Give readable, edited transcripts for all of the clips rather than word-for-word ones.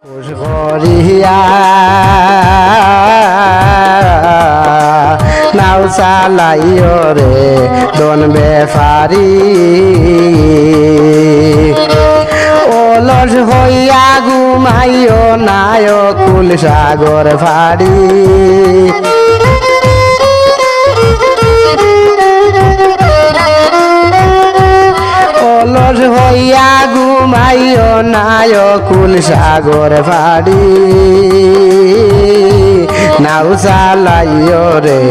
করিয়া নাও চালাইও রে দন বেফারি অলস হইয়া ঘুমাইও নায় কুল সাগর ফাড়ি অলস হইয়া ঘুমাইও নায় কুল সাগর ফাড়ি নাও চালাইও রে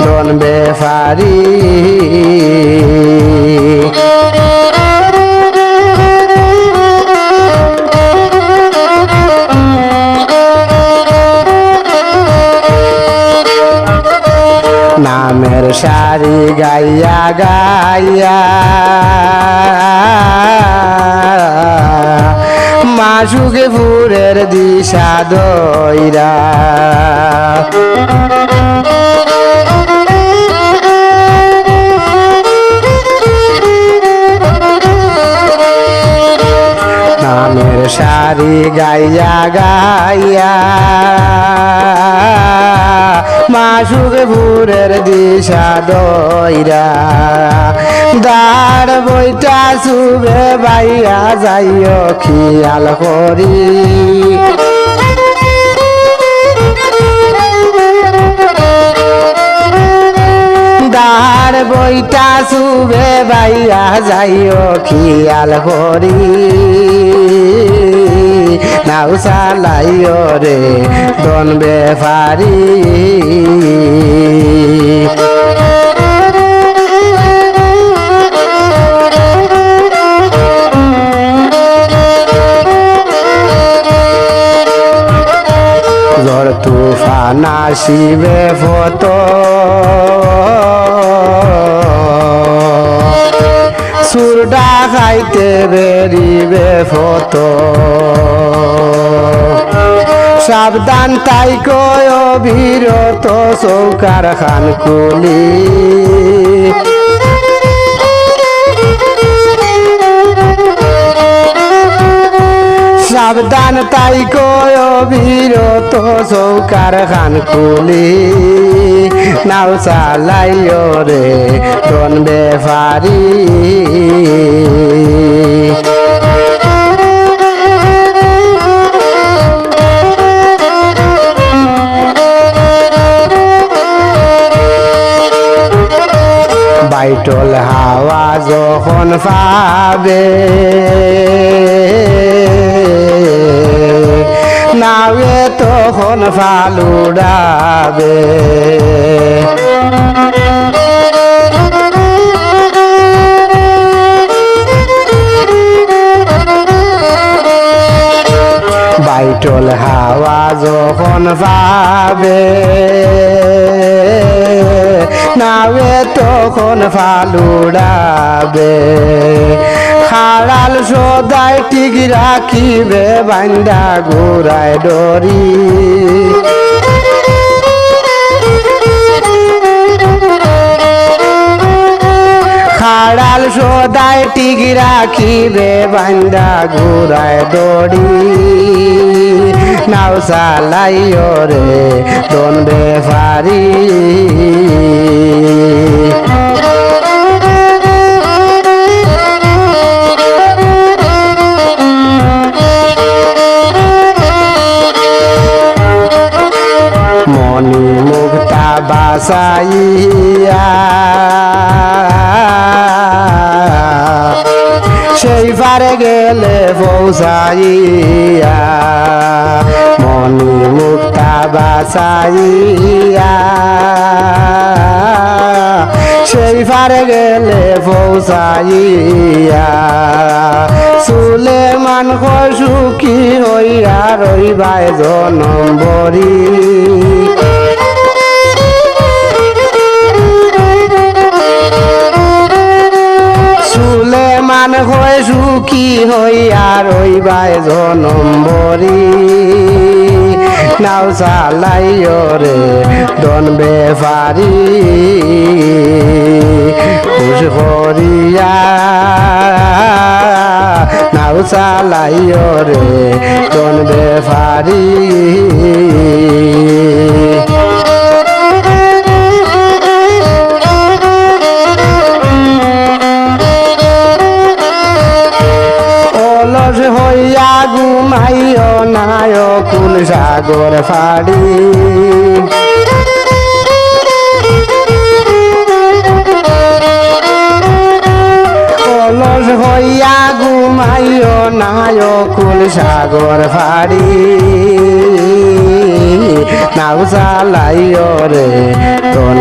দন বেফারি নামের সারি গাইয়া গাইয়া মাসুকে ফুরের দিশা দইরা নামের সারি গাইয়া গাইয়া মাসুকে ফুরের দিশা দইরা দাঁড় বইটা শুবে বাইয়া যাইও খেয়াল করি দাঁড় বইটা শুবে বাইয়া যাইও খেয়াল করি নাও চালাইও রে দন বেফারি ঝড় তুফান আসিবে ফত সুরডা খাইতে বেরিবে ফত সাবধান তাই কয় অবিরত চৌকার খান কুলি সাবধান তাই কয় অবিরত চৌকার খান কুলি নাও চালাইও রে দন বেফারি বাইটল হাওয়া যখন পাবে নাওয়ে তখন ফালুড়াবে বাইটল হাওয়া যখন পাবে নাওয়ে তখন ফালুড়াবে খাড়াল সদাই ঠিক রাখিবে বান্দা ঘোড়ায় ডরি খাড়াল সদাই ঠিক রাখিবে বান্দা ঘোড়ায় ডরি নাও চালাইও রে দন বেফারি মনি মুক্তা বাসাইয়া সেই পারে গেলে পৌঁছাইয়া মনি মুক্তা বাসাইয়া সেই পারে গেলে পৌঁছাইয়া সুলেমান সুখী হইয়া রইবাই জনম্বরী সুলেমান হয় সুখী হইয়া রইবাই জনম্বরী নাও চালাইও রে দন বেফারি খুশ করিয়া না নাও চালাইও রে কোন বেফারি অলস হইয়া ঘুমাইও নায় কুল সাগর ফাড়ি অলস হইয়া ঘুমাইও নায় কুল সাগর ফাড়ি নাও চালাইও রে কোন